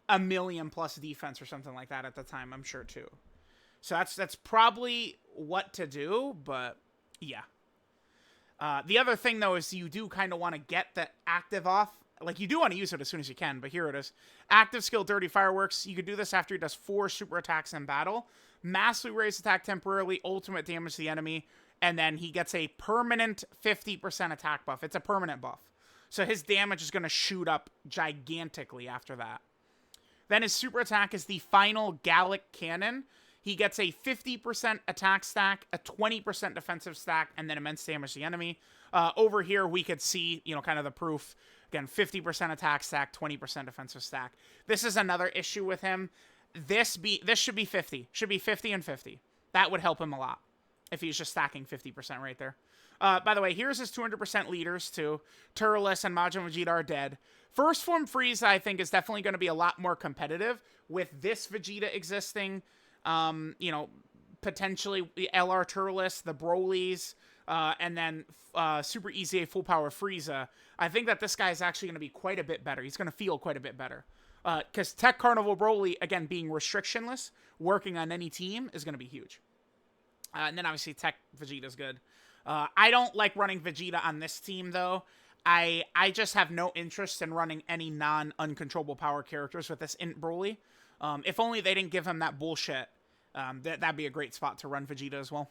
A: a million plus defense or something like that at the time, I'm sure, too. So that's probably what to do, but yeah. The other thing, though, is you do kind of want to get the active off. Like, you do want to use it as soon as you can, but here it is. Active skill, Dirty Fireworks. You could do this after he does 4 super attacks in battle. Massively raise attack temporarily, ultimate damage to the enemy, and then he gets a permanent 50% attack buff. It's a permanent buff. So his damage is going to shoot up gigantically after that. Then his super attack is the final Gallic Cannon. He gets a 50% attack stack, a 20% defensive stack, and then immense damage to the enemy. Over here, we could see, kind of the proof. Again, 50% attack stack, 20% defensive stack. This is another issue with him. This should be 50. Should be 50 and 50. That would help him a lot if he's just stacking 50% right there. By the way, here's his 200% leaders, too. Turles and Majin Vegeta are dead. First Form Frieza, I think, is definitely going to be a lot more competitive with this Vegeta existing. Potentially LR Turles, the Brolys, and then Super Easy Full Power Frieza. I think that this guy is actually going to be quite a bit better. He's going to feel quite a bit better. Because Tech Carnival Broly, again, being restrictionless, working on any team, is going to be huge. And then obviously Tech Vegeta's good. I don't like running Vegeta on this team, though. I just have no interest in running any non-uncontrollable power characters with this Int Broly. If only they didn't give him that bullshit. That'd be a great spot to run Vegeta as well.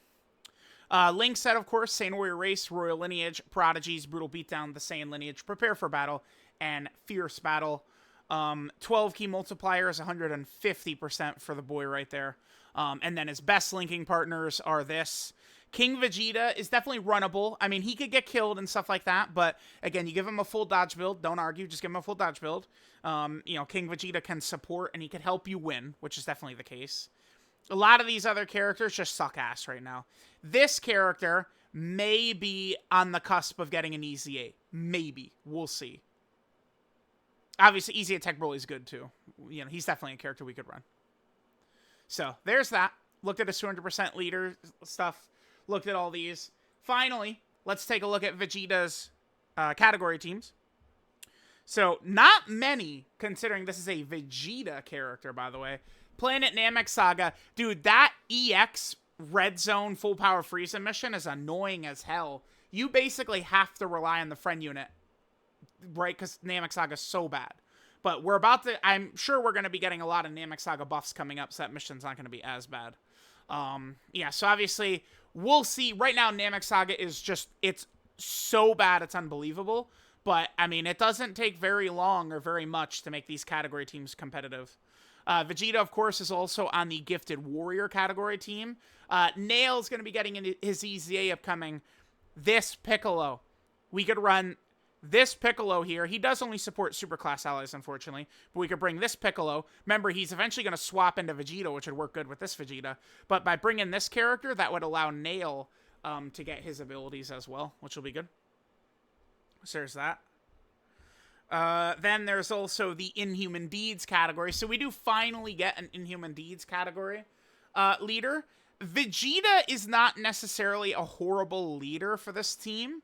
A: Link set, of course, Saiyan Warrior Race, Royal Lineage, Prodigies, Brutal Beatdown, the Saiyan Lineage, Prepare for Battle, and Fierce Battle. 12 key multiplier is 150% for the boy right there. And then his best linking partners are this. King Vegeta is definitely runnable. I mean, he could get killed and stuff like that, but again, you give him a full dodge build. Don't argue, just give him a full dodge build. King Vegeta can support and he could help you win, which is definitely the case. A lot of these other characters just suck ass right now. This character may be on the cusp of getting an easy 8. Maybe. We'll see. Obviously, easy attack Broly is good too. He's definitely a character we could run. So, there's that. Looked at his 200% leader stuff. Looked at all these. Finally, let's take a look at Vegeta's category teams. So, not many, considering this is a Vegeta character, by the way. Planet Namek Saga. Dude, that EX Red Zone Full Power Frieza mission is annoying as hell. You basically have to rely on the friend unit, right? Because Namek Saga is so bad. But I'm sure we're going to be getting a lot of Namek Saga buffs coming up, so that mission's not going to be as bad. So obviously, we'll see. Right now, Namek Saga is just, it's so bad, it's unbelievable. But, I mean, it doesn't take very long or very much to make these category teams competitive. Vegeta, of course, is also on the Gifted Warrior category team. Nail's going to be getting into his EZA upcoming. This Piccolo. We could run this Piccolo here. He does only support Superclass allies, unfortunately. But we could bring this Piccolo. Remember, he's eventually going to swap into Vegeta, which would work good with this Vegeta. But by bringing this character, that would allow Nail to get his abilities as well, which will be good. So there's that. Then there's also the Inhuman Deeds category. So we do finally get an Inhuman Deeds category leader. Vegeta is not necessarily a horrible leader for this team.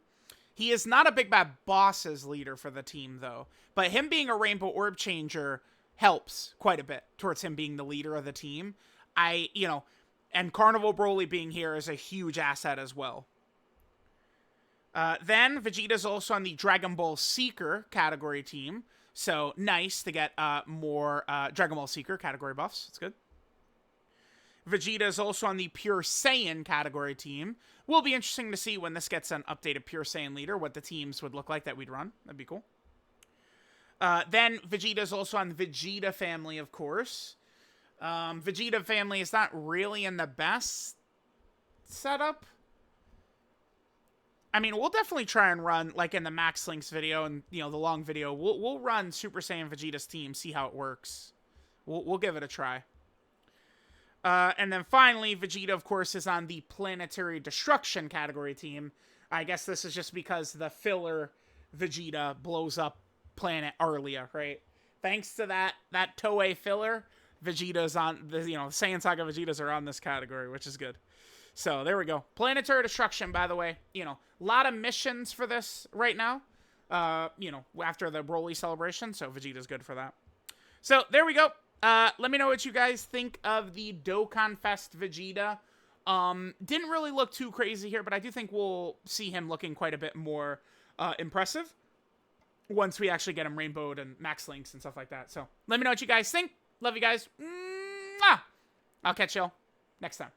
A: He is not a Big Bad Boss's leader for the team, though. But him being a Rainbow Orb Changer helps quite a bit towards him being the leader of the team. And Carnival Broly being here is a huge asset as well. Then Vegeta's also on the Dragon Ball Seeker category team. So nice to get more Dragon Ball Seeker category buffs. That's good. Vegeta is also on the Pure Saiyan category team. Will be interesting to see when this gets an updated Pure Saiyan leader, what the teams would look like that we'd run. That'd be cool. Then Vegeta is also on the Vegeta family, of course. Vegeta family is not really in the best setup. I mean, we'll definitely try and run, like in the Max Links video and, the long video, we'll run Super Saiyan Vegeta's team, see how it works. We'll give it a try. And then finally, Vegeta, of course, is on the Planetary Destruction category team. I guess this is just because the filler Vegeta blows up planet Arlia, right? Thanks to that Toei filler, Vegeta's on, Saiyan Saga Vegetas are on this category, which is good. So, there we go. Planetary Destruction, by the way, a lot of missions for this right now. After the Broly celebration, so Vegeta's good for that. So, there we go. Let me know what you guys think of the DOKKANFEST Vegeta. Didn't really look too crazy here, but I do think we'll see him looking quite a bit more impressive once we actually get him rainbowed and max links and stuff like that. So, let me know what you guys think. Love you guys. Mwah! I'll catch y'all next time.